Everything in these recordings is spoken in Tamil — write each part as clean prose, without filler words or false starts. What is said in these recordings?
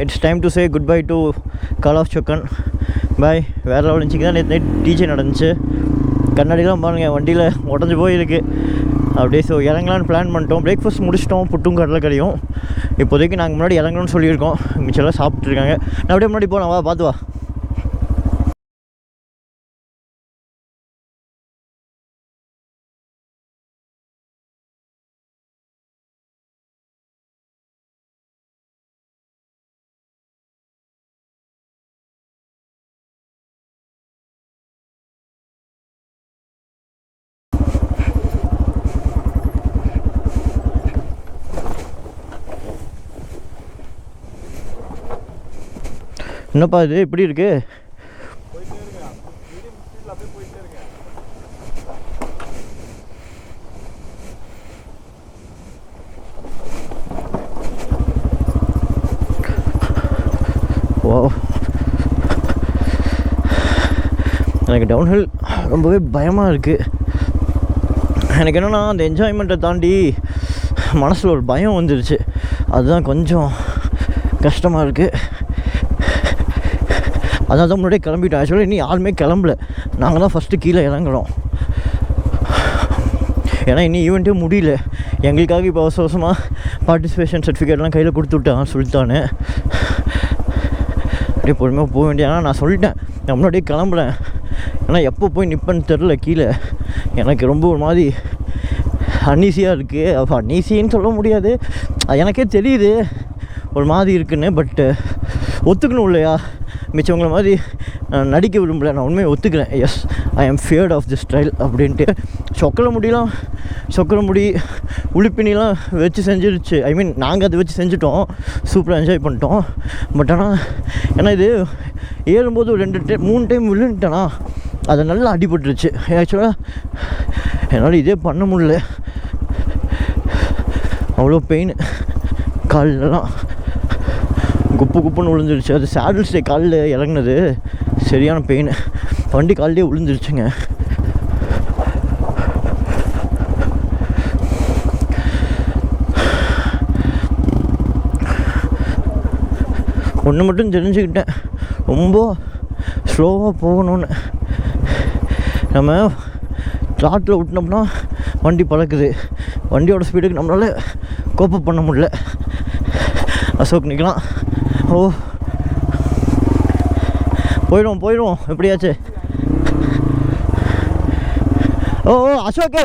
It's time to say good bye to call of Chokkan. Bye. வேறு லெவல் இருந்துச்சிங்க தான் நேற்று நைட் டிஜே நடந்துச்சு. கண்ணாடிலாம் பாருங்கள் வண்டியில் உடஞ்சி போயிருக்கு அப்படியே. ஸோ இறங்கலான்னு பிளான் பண்ணிட்டோம். பிரேக்ஃபாஸ்ட் முடிச்சிட்டோம், புட்டும் கடலை கறியும். இப்போதைக்கு நாங்கள் முன்னாடி இறங்கணும்னு சொல்லியிருக்கோம். மிச்செல்லாம் சாப்பிட்ருக்காங்க. நான் அப்படியே முன்னாடி போகலாம், வா பார்த்து வா. என்னப்பா இது இப்படி இருக்கு? ஓ, எனக்கு டவுன்ஹில் ரொம்பவே பயமாக இருக்குது. எனக்கு என்னென்னா அந்த என்ஜாய்மெண்ட்டை தாண்டி மனசில் ஒரு பயம் வந்துருச்சு. அதுதான் கொஞ்சம் கஷ்டமாக இருக்குது. அதான் தான் முன்னாடியே கிளம்பிட்டோம். ஆக்சுவலாக இன்னும் யாருமே கிளம்பல. நாங்கள் தான் ஃபஸ்ட்டு கீழே இறங்குறோம். ஏன்னா இன்னும் ஈவெண்ட்டே முடியல. எங்களுக்காக இப்போ அவசரமாக பார்ட்டிசிபேஷன் சர்டிஃபிகேட்லாம் கையில் கொடுத்து விட்டான் சொல்லிட்டானே. அப்படியே பொறுமையாக போக வேண்டிய. ஆனால் நான் சொல்லிட்டேன் நான் முன்னாடியே கிளம்புறேன். ஏன்னா எப்போ போய் நிற்பேன்னு தெரில கீழே. எனக்கு ரொம்ப ஒரு மாதிரி அன்னீசியாக இருக்குது. அப்போ அன்னீசின்னு சொல்ல முடியாது, எனக்கே தெரியுது ஒரு மாதிரி இருக்குன்னு. பட்டு ஒத்துக்கணும் இல்லையா? மிச்சவங்களை மாதிரி நடிக்க விரும்பல. நான் உண்மையை ஒத்துக்கிறேன். எஸ், ஐ ஆம் ஃபியர்ட் ஆஃப் திஸ் ஸ்டைல் அப்படின்ட்டு. சொக்கரமுடி உளுப்பினிலாம் வச்சு செஞ்சிருச்சு. ஐ மீன் நாங்கள் அதை வச்சு செஞ்சுட்டோம், சூப்பராக என்ஜாய் பண்ணிட்டோம். பட் ஆனால் ஏன்னா இது ஏறும்போது ஒரு 3 டைம் விழுந்துட்டேனா, அதை நல்லா அடிபட்டுருச்சு. ஆக்சுவலாக என்னால் இதே பண்ண முடியல, அவ்வளோ பெயின். கால்லலாம் குப்புன்னு விழுந்துருச்சு. அது சேடில் ஸ்டே காலில் இறங்குனது சரியான பெயின். வண்டி காலிலே விழுந்துருச்சுங்க. ஒன்று மட்டும் தெரிஞ்சுக்கிட்டேன், ரொம்ப ஸ்லோவாக போகணுன்னு. நம்ம ட்ராட்டில் விட்டினோம்னா வண்டி பறக்குது. வண்டியோட ஸ்பீடுக்கு நம்மளால் கோப்பப் பண்ண முடியல. அசோக் நிற்கலாம். ஓ, போயிடுவோம் எப்படியாச்சு. ஓ அசோக்கு,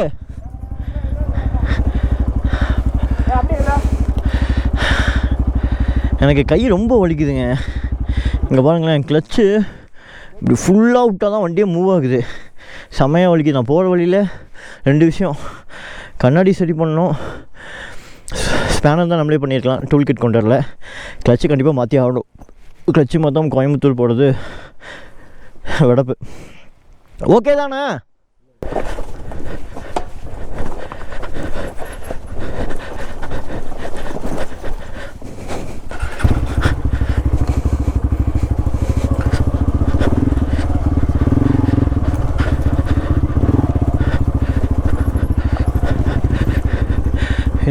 எனக்கு கை ரொம்ப வலிக்குதுங்க. இங்கே பாருங்களேன், கிளச்சு இப்படி ஃபுல்லாக விட்டால் தான் வண்டியே மூவ் ஆகுது. செம்மையாக வலிக்குது. நான் போகிற வழியில் 2 விஷயம். கண்ணாடி சரி பண்ணணும், ஸ்பேனர் தான் நம்மளே பண்ணியிருக்கலாம், டூல் கிட் கொண்டு வரல. கிளச்சு கண்டிப்பாக மாற்றி ஆகணும். கிளச்சு மொத்தம் கோயம்புத்தூர் போடுறது வெடப்பு. ஓகே தானே?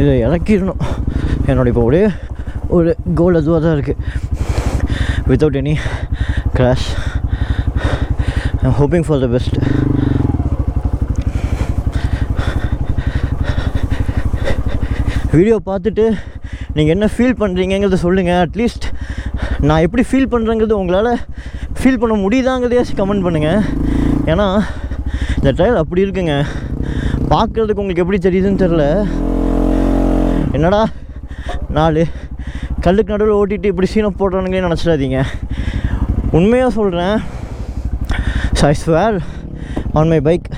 இதை இறக்கிடணும். என்னோட இப்போ ஒரு கோல் அதுவாக தான் இருக்குது. Without any crash. I'm hoping for the best. Video பார்த்துட்டு நீங்கள் என்ன ஃபீல் பண்ணுறீங்கிறத சொல்லுங்கள். அட்லீஸ்ட் நான் எப்படி ஃபீல் பண்ணுறேங்கிறது உங்களால் ஃபீல் பண்ண முடியுதாங்கிறதையாச்சும் கமெண்ட் பண்ணுங்கள். ஏன்னா இந்த ட்ரையல் அப்படி இருக்குங்க, பார்க்குறதுக்கு உங்களுக்கு எப்படி தெரியுதுன்னு தெரில. என்னடா 4 கல்லுக்கு நடுவில் ஓட்டிகிட்டு இப்படி சீனை போடுறானுங்களே நினச்சிடாதீங்க. உண்மையாக சொல்கிறேன், so I swear on my bike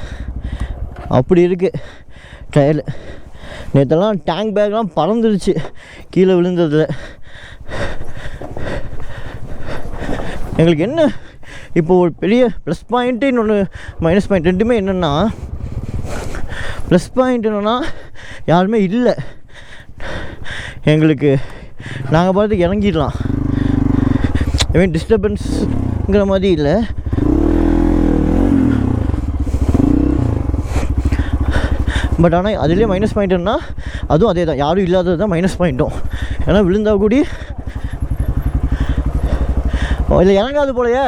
அப்படி இருக்குது ட்ரையல். நேற்றெல்லாம் டேங்க் பேக்லாம் பறந்துருச்சு கீழே விழுந்ததில். எங்களுக்கு என்ன இப்போது ஒரு பெரிய ப்ளஸ் பாயிண்ட்டு, இன்னொன்று மைனஸ் பாயிண்ட். ரெண்டுமே என்னென்னா, ப்ளஸ் பாயிண்ட் என்னென்னா யாருமே இல்லை எங்களுக்கு. நாங்கள் பார்த்துக்கு இறங்கிடலாம். ஐ மீன் டிஸ்டர்பன்ஸுங்கிற மாதிரி இல்லை. பட் ஆனால் அதுலேயே மைனஸ் பாயிண்ட்டுன்னா அதுவும் அதே தான், யாரும் இல்லாதது தான் மைனஸ் பாயிண்ட்டும். ஏன்னா விழுந்தா கூடி இல்லை இறங்காது போலையே.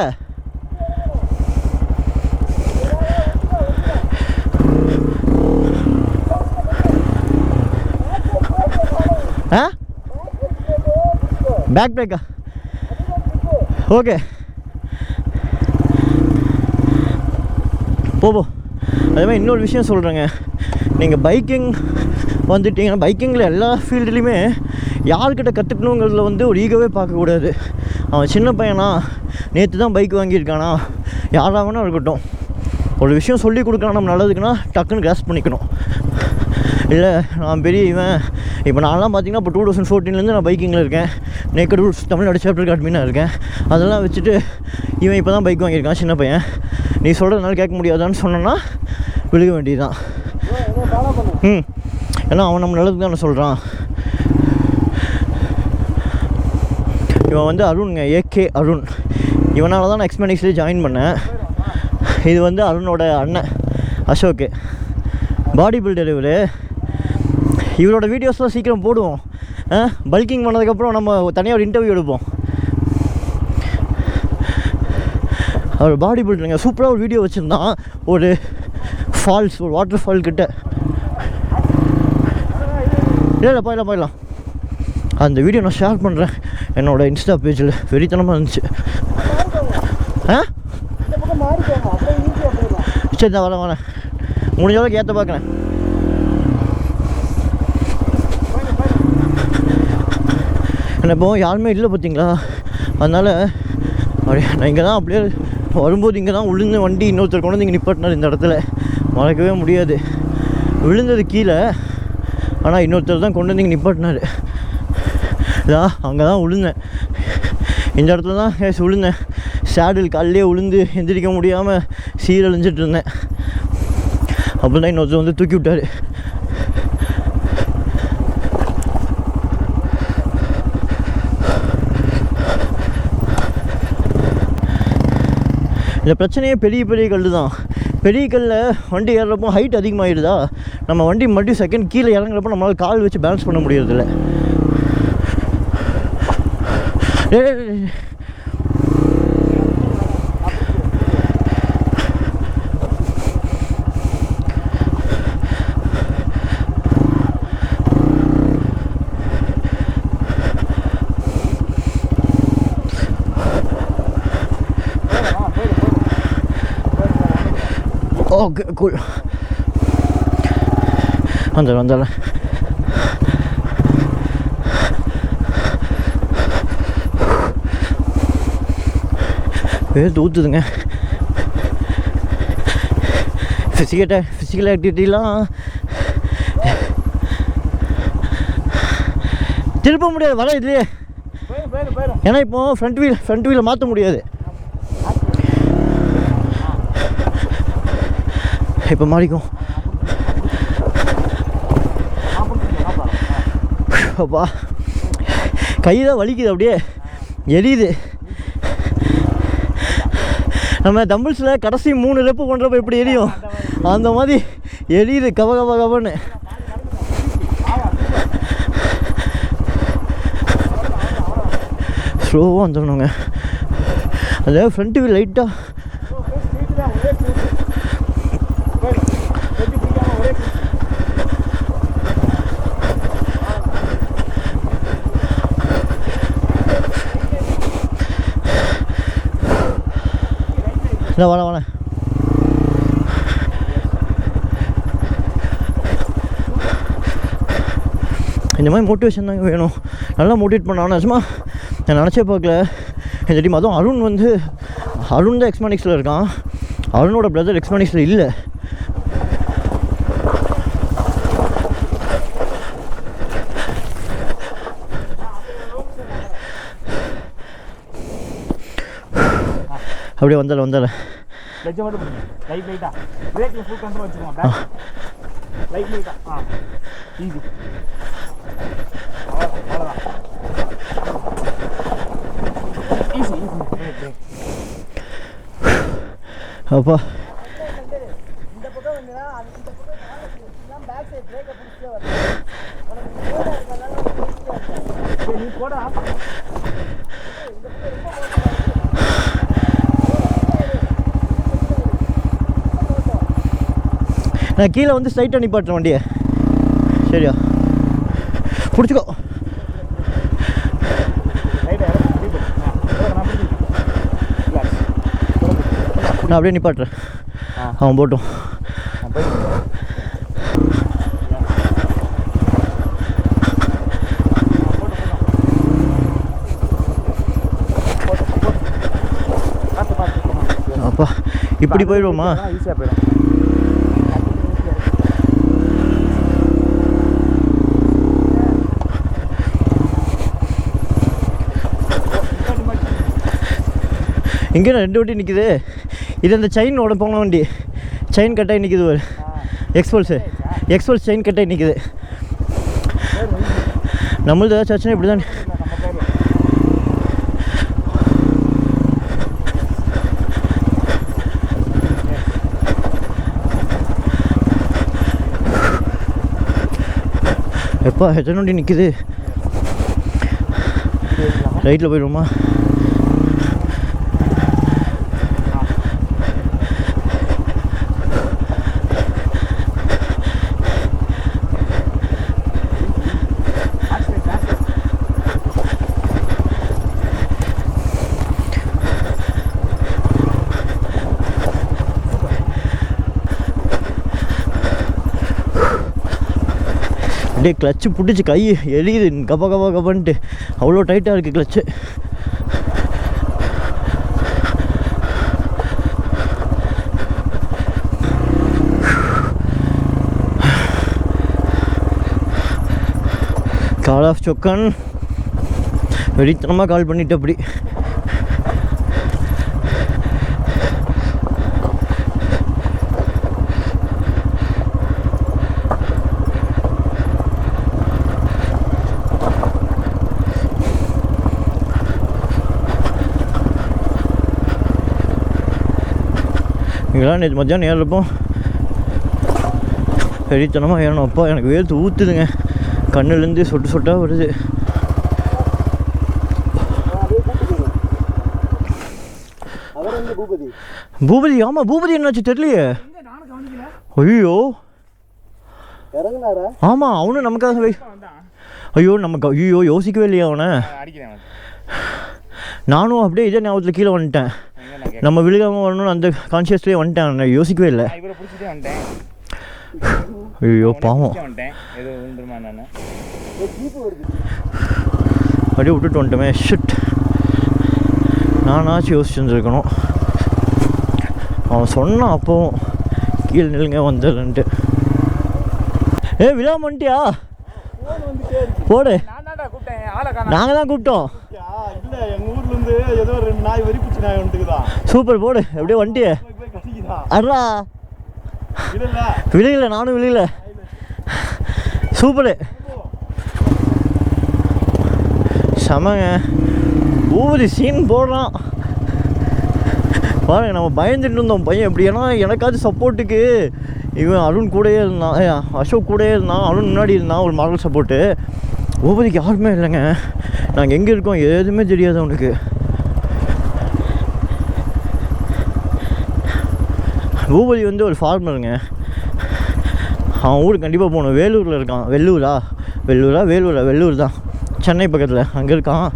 ஆ பேக் பிரேக்கா? ஓகே போ. அதே மாதிரி இன்னொரு விஷயம் சொல்கிறேங்க, நீங்கள் பைக்கிங் வந்துட்டீங்கன்னா பைக்கிங்கில் எல்லா ஃபீல்டுலேயுமே யார்கிட்ட கற்றுக்கணுங்கிறதுல வந்து ஒரு ஈகோவே பார்க்கக்கூடாது. அவன் சின்ன பையனா, நேற்று தான் பைக் வாங்கியிருக்கானா, யாராகனா இருக்கட்டும், ஒரு விஷயம் சொல்லி கொடுக்கணும் நம்ம நல்லதுக்குன்னா டக்குன்னு கிராஸ் பண்ணிக்கணும். இல்லை நான் பெரிய இவன், இப்போ நான்லாம் பார்த்தீங்கன்னா இப்போ 2014 நான் பைக்கிங்கில் இருக்கேன். நேக்கட் ரூல்ஸ் தமிழ்நாடு சாப்டர் அட்மினாக இருக்கேன். அதெல்லாம் வச்சுட்டு இவன் இப்போ தான் பைக் வாங்கியிருக்கான் சின்ன பையன், நீ சொல்கிறதுனால கேட்க முடியாதான்னு சொன்னோன்னா விழுக வேண்டியது தான். ஏன்னா அவன் நம்ம நல்லதுக்கு தான் சொல்கிறான். இவன் வந்து அருண்ங்க, ஏகே அருண். இவனால் தான் நான் எக்ஸ்மேனிக்ஸ்லேயே ஜாயின் பண்ணேன். இது வந்து அருணோட அண்ணன் அசோக்கு, பாடி பில்டர் இவர். இவரோட வீடியோஸ்லாம் சீக்கிரம் போடுவோம். பல்கிங் பண்ணதுக்கப்புறம் நம்ம தனியாக ஒரு இன்டர்வியூ எடுப்போம். அவர் பாடி பில்டருங்க, சூப்பராக ஒரு வீடியோ வச்சுருந்தான். ஒரு ஃபால்ஸ், ஒரு வாட்டர் ஃபால் கிட்ட. இல்லை போயிடலாம். அந்த வீடியோ நான் ஷேர் பண்ணுறேன் என்னோடய இன்ஸ்டா பேஜில். வெறித்தனமாக இருந்துச்சு. சரி தான் வரேன். முடிஞ்ச அளவுக்கு ஏற்ற பார்க்குறேன். இப்போ யாருமே இல்லை பார்த்தீங்களா, அதனால் அப்படியே நான் இங்கே தான் அப்படியே வரும்போது இங்கே தான் விழுந்து வண்டி இன்னொருத்தர் கொண்டு வந்து இங்கே நிப்பாட்டினார். இந்த இடத்துல மறக்கவே முடியாது. விழுந்தது கீழே, ஆனால் இன்னொருத்தர் தான் கொண்டு வந்து இங்கே நிப்பாட்டினார். அங்கே தான் விழுந்தேன். இந்த இடத்துல தான் விழுந்தேன். சேடில் காலையிலே விழுந்து எந்திரிக்க முடியாமல் சீரழிஞ்சிட்டு இருந்தேன். அப்போ தான் இன்னொருத்தர் வந்து தூக்கி விட்டார். இந்த பிரச்சனையே பெரிய கல் தான். பெரிய கல்லில் வண்டி ஏறுறப்போ ஹைட் அதிகமாகிடுதா, நம்ம வண்டி மறுபடியும் செகண்ட் கீழே இறங்குறப்போ நம்மளால் கால் வச்சு பேலன்ஸ் பண்ண முடியறதில்ல. Okay cool. வந்துடுறேன். வேர்த்து ஊற்றுதுங்க. ஃபிசிக்கல் ஆக்டிவிட்டிலாம் திருப்ப முடியாது, வர இதுலையே. ஏன்னா இப்போ ஃப்ரண்ட் வீலை மாற்ற முடியாது. இப்போ மாறிக்கும். அப்பா கை தான் வலிக்குது, அப்படியே எரியுது. நம்ம தம்பிள்ஸில் கடைசி 3 ரெப்பு பண்ணுறப்ப எப்படி எரியும், அந்த மாதிரி எரியுது கவன்னு. ஸ்லோவாக வந்துடணுங்க. அதாவது ஃப்ரண்ட் வீல் லைட்டாக இல்லை வர இந்த மாதிரி மோட்டிவேஷன் தாங்க வேணும். நல்லா மோட்டிவேட் பண்ண. சும்மா நான் நினச்சே பார்க்கல இந்த டீம். அதுவும் அருண் தான் எக்ஸ்மானிக்ஸில் இருக்கான். அருணோட பிரதர் எக்ஸ்மானிக்ஸில் இல்லை. அப்படியே வந்துடுறேன். அப்பா நான் கீழே வந்து ஸ்ட்ரைட்டாக நிப்பாட்டுறேன் வண்டியை. சரியா, பிடிச்சிக்கோ. நான் அப்படியே நிப்பாட்டுறேன், அவன் போட்டும். அப்பா இப்படி போயிடுவோமா? ஈஸியாக போயிடும். இங்கே 2 வண்டி நிற்குது. இது அந்த செயின் ஓட போன வண்டி, செயின் கட்டாகி நிற்குது. ஒரு எக்ஸ்பல்ஸ் செயின் கட்டாகி நிற்குது. நம்மளது ஏதாச்சும் ஆச்சுன்னா இப்படி தான். எப்பா எத்தனை வண்டி நிற்குது? ரைட்டில் போயிடுவோமா? அப்படியே கிளச்சு பிடிச்சி கை எரியுது கப்பா கப்பா கப்பான்ட்டு. அவ்வளோ டைட்டாக இருக்குது கிளச்சு. கால் ஆஃப் சொக்கன் வெறித்தனமாக கால் பண்ணிட்டு அப்படி. இங்கெல்லாம் நேற்று மத்தியானம் ஏறப்போம் வெறித்தனமாக ஏறணும். அப்பா எனக்கு வேர்த்து ஊற்றுதுங்க, கண்ணுலேருந்து சொட்டு சொட்டாக வருது. பூபதி, ஆமாம் பூபதி என்னாச்சு தெரியலையே. ஐயோ ஆமாம், அவனும் நமக்காக. ஐயோ நமக்கு ஐயோ யோசிக்கவே இல்லையா அவனை. நானும் அப்படியே இதே ஞாபகத்தில் கீழே வந்துட்டேன். நம்ம விழுகாமல் வரணும்னு அந்த கான்ஷியஸ்லேயே வந்துட்டேன், நான் யோசிக்கவே இல்லை. ஐயோ பாவம், அப்படியே விட்டுட்டு வந்துட்டோமே. ஷிட், நானாச்சும் யோசிச்சுருந்துருக்கணும். அவன் சொன்னான் அப்போவும் கீழே நில்லுங்க வந்துடுன்ட்டு. விழாம வந்துட்டியா? போடு, நாங்கள் தான் கூப்பிட்டோம். சூப்பர், போடு எப்படியே வந்துட்டியே. அட்ரா விழுகல, நானும் விழுகல. சூப்பரு, செமங்க. பூபதி சீன் போடுறான் பாருங்க. நம்ம பயந்துட்டு இருந்தோம் பையன் எப்படி, ஏன்னா எனக்காச்சும் சப்போர்ட்டுக்கு இவன் அருண் கூடயே இருந்தான், அசோக் கூடயே இருந்தான், அருண் முன்னாடி இருந்தான் ஒரு மாடல் சப்போர்ட்டு. பூபதிக்கு யாருமே இல்லைங்க. நாங்கள் எங்கே இருக்கோம் எதுவுமே தெரியாது அவனுக்கு. பூபதி வந்து ஒரு ஃபார்மருங்க. அவன் ஊருக்கு கண்டிப்பாக போகணும். வேலூரில் இருக்கான். வெள்ளூர் தான், சென்னை பக்கத்தில். அங்கே இருக்கான்.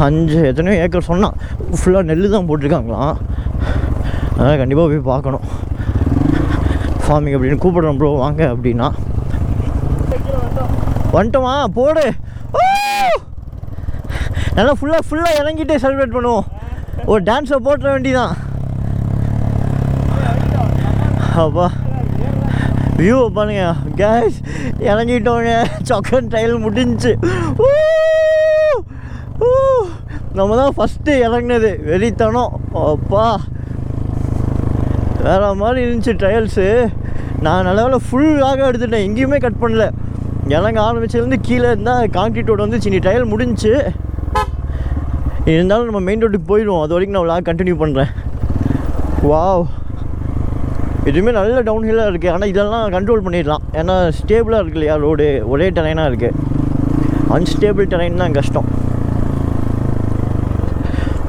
5 எத்தனையோ ஏக்கர் சொன்னான். ஃபுல்லாக நெல் தான் போட்டிருக்காங்களாம். அதனால் கண்டிப்பாக போய் பார்க்கணும். ஃபார்மிங் அப்படின்னு கூப்பிடுறோம் ப்ரோ வாங்க அப்படின்னா. வந்துட்டோமா? போடு, நல்லா ஃபுல்லாக இறங்கிட்டே செலிப்ரேட் பண்ணுவோம். ஒரு டான்ஸை போட்டுற வேண்டிதான். அப்பா வியூ பாருங்க கேஸ், இறங்கிட்டோங்க. சொக்கன் ட்ரையல் முடிஞ்சு. நம்ம தான் ஃபஸ்ட்டு இறங்கினது, வெறித்தனம். அப்பா வேறு மாதிரி இருந்துச்சு ட்ரையல்ஸு. நான் நல்ல ஃபுல்லாக எடுத்துட்டேன், எங்கேயுமே கட் பண்ணல. இறங்க ஆரம்பிச்சிலேருந்து கீழே இருந்தால் கான்க்ரீட் ரோடு வந்து சின்ன ட்ரையல் முடிஞ்சு. இருந்தாலும் நம்ம மெயின் ரோட்டுக்கு போயிடுவோம். அது வரைக்கும் நான் விளாக் கண்டினியூ பண்ணுறேன். வாவ், எதுவுமே நல்ல டவுன் ஹில்லாக இருக்குது. ஆனால் இதெல்லாம் கண்ட்ரோல் பண்ணிடலாம், ஏன்னா ஸ்டேபிளாக இருக்கு இல்லையா ரோடு, ஒரே டெரைனாக இருக்குது. அன்ஸ்டேபிள் டெரைன் தான் கஷ்டம்.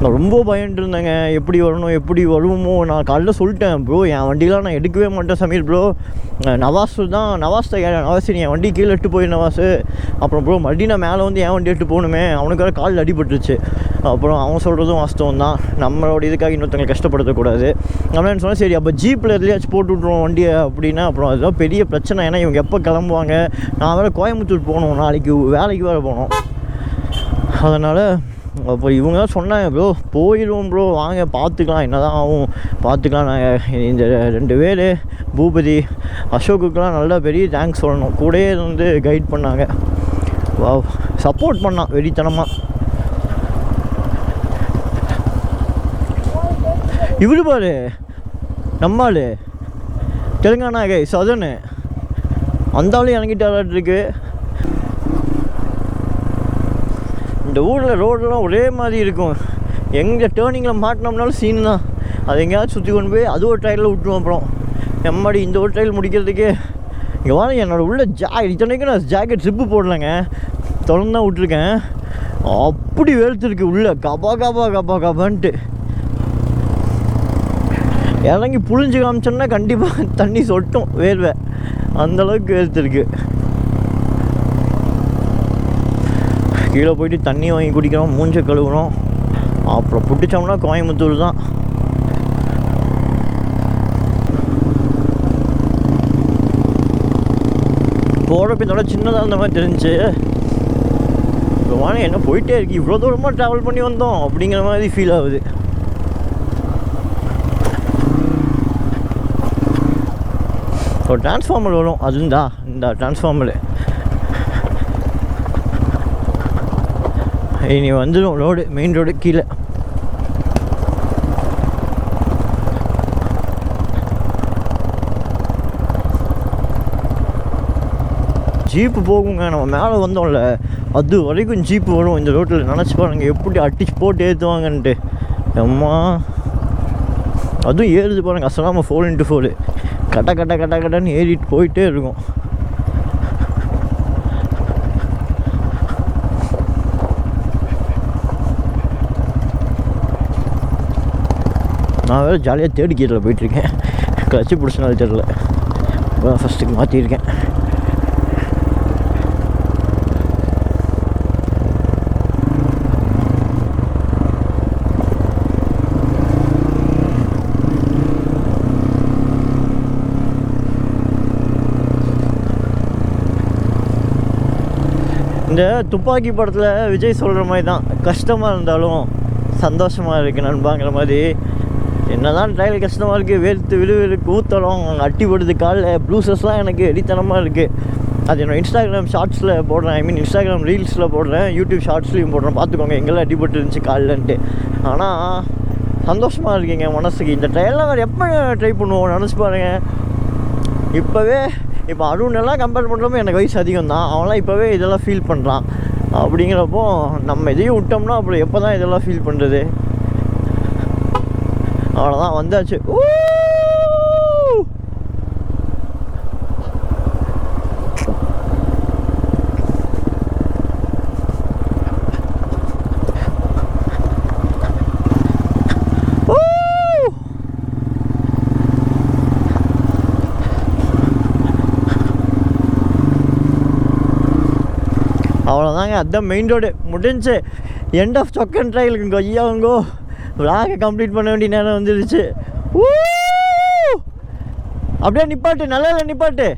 நான் ரொம்ப பயந்துட்டு இருந்தேங்க, எப்படி வரணும் எப்படி வருவோமோ. நான் காலைல சொல்லிட்டேன் ப்ரோ, என் வண்டிலாம் நான் எடுக்கவே மாட்டேன் சமீர் ப்ரோ. நவாஸ் தான் நவாஸ் நீ என் வண்டி கீழே எட்டு போய் நவாஸ். அப்புறம் ப்ரோ மறுபடியும் நான் மேலே வந்து என் வண்டி எட்டு போகணுமே, அவனுக்கு வேறு காலில் அடிபட்டுருச்சு. அப்புறம் அவன் சொல்கிறதும் வாஸ்தவம் தான், நம்மளோட இதுக்காக இன்னொருத்தவங்களை கஷ்டப்படுத்தக்கூடாது. அப்படின்னு சொன்னால் சரி அப்போ ஜீப்பில் எதுலையாச்சும் போட்டு விட்ருவோம் வண்டியை அப்படின்னா. அப்புறம் அதுதான் பெரிய பிரச்சனை, ஏன்னா இவங்க எப்போ கிளம்புவாங்க. நான் வேறு கோயம்புத்தூர் போகணும், நாளைக்கு வேலைக்கு வேறு போகணும். அதனால் அப்போ இவங்க தான் சொன்னாங்க ப்ரோ போயிடுவோம் ப்ரோ, வாங்க பார்த்துக்கலாம், என்ன தான் ஆகும் பார்த்துக்கலாம். நாங்கள் இந்த 2 பேர் பூபதி அசோக்குக்கெலாம் நல்லா பெரிய தேங்க்ஸ் சொல்லணும், கூடயே வந்து கைட் பண்ணாங்க, வா சப்போர்ட் பண்ணான் வெறித்தனமாக. இவரு பாரு நம்மாள் தெலுங்கானா கை சதனு அந்தாலும் இறங்கிட்டாலாட்ருக்கு. இந்த ஊரில் ரோடெலாம் ஒரே மாதிரி இருக்கும், எங்கே டேர்னிங்கில் மாட்டினோம்னாலும் சீன் தான். அது எங்கேயாவது சுற்றி கொண்டு போய் அது ஒரு ட்ரையலில் விட்டுருவோம். அப்புறம் எம்மாடி இந்த ஒரு ட்ரையல் முடிக்கிறதுக்கே இங்கே வாங்க. என்னோடய உள்ள இத்தனைக்கும் நான் ஜாக்கெட் ட்ரிப்பு போடலைங்க, தொடர்ந்து தான் விட்ருக்கேன். அப்படி வெளுத்துருக்கு உள்ள கபா கபா கபா கபான்ட்டு. இறங்கி புழிஞ்சு காமிச்சோன்னா கண்டிப்பாக தண்ணி சொட்டும் வேர்வை, அந்தளவுக்கு வெளுத்துருக்கு. கீழே போயிட்டு தண்ணி வாங்கி குடிக்கிறோம், மூஞ்ச கழுவுறோம், அப்புறம் பிடிச்சோம்னா கோயம்புத்தூர் தான். போகிறப்ப இதோட சின்னதாக இருந்த மாதிரி தெரிஞ்சு வாங்க என்ன போயிட்டே இருக்கு, இவ்வளோ தூரமாக ட்ராவல் பண்ணி வந்தோம் அப்படிங்கிற மாதிரி ஃபீல் ஆகுது. ஒரு டிரான்ஸ்ஃபார்மர் வரும், அதுந்தா இந்த டிரான்ஸ்ஃபார்மரு இனி வந்துடும் ரோடு, மெயின் ரோடு கீழே. ஜீப்பு போகுங்க, நம்ம மேலே வந்தோம்ல அது வரைக்கும் ஜீப்பு வரும் இந்த ரோட்டில். நினச்சி பாருங்க எப்படி அடிச்சு போட்டு ஏற்றுவாங்கன்ட்டு. அம்மா அதுவும் ஏறுது பாருங்க, அசலாமல் 4x4 கட்ட கட்ட கட்ட கட்டன்னு ஏறிட்டு போயிட்டே இருக்கும். நான் வேறு ஜாலியாக தேர்ட் கியரில் போயிட்டுருக்கேன், கிளச்சு பிடிச்சனால தெரியல, ஃபஸ்ட்டுக்கு மாற்றிருக்கேன். இந்த துப்பாக்கி படத்தில் விஜய் சொல்கிற மாதிரி தான், கஷ்டமாக இருந்தாலும் சந்தோஷமாக இருக்குது நண்பாங்கிற மாதிரி. என்ன தான் ட்ரையல் கஷ்டமாக இருக்குது, வேர்த்து விழுவிற்கு ஊற்றலாம், அட்டிப்படுது காலில், ப்ளூசஸ்லாம் எனக்கு எடித்தனமாக இருக்குது. அது என்னோடய இன்ஸ்டாகிராம் ஷார்ட்ஸில் போடுறேன், இன்ஸ்டாகிராம் ரீல்ஸில் போடுறேன், யூடியூப் ஷார்ட்ஸ்லையும் போடுறேன், பார்த்துக்கோங்க எங்கெல்லாம் அடிபட்டு இருந்துச்சு காலில்ன்ட்டு. ஆனால் சந்தோஷமாக இருக்கீங்க மனசுக்கு. இந்த ட்ரையல்லாம் வேறு எப்போ ட்ரை பண்ணுவோம் நினச்சி பாருங்கள். இப்போ அருணெல்லாம் கம்பேர் பண்ணுறப்போ எனக்கு வயசு அதிகம் தான், அவன்லாம் இப்போவே இதெல்லாம் ஃபீல் பண்ணுறான். அப்படிங்கிறப்போ நம்ம எதையும் விட்டோம்னா அப்புறம் எப்போ தான் இதெல்லாம் ஃபீல் பண்ணுறது. அவ்வளோதான் வந்தாச்சு. அவ்வளோதாங்க, அதுதான் மெயின் ரோடு முடிஞ்சு. எண்ட் ஆஃப் சொக்கன் ட்ரையலுக்கு ஐயாங்கோ விளாக கம்ப்ளீட் பண்ண வேண்டிய நேரம் வந்துடுச்சு. அப்படியே நிப்பாட்டு, நல்லா நிப்பாட்டு.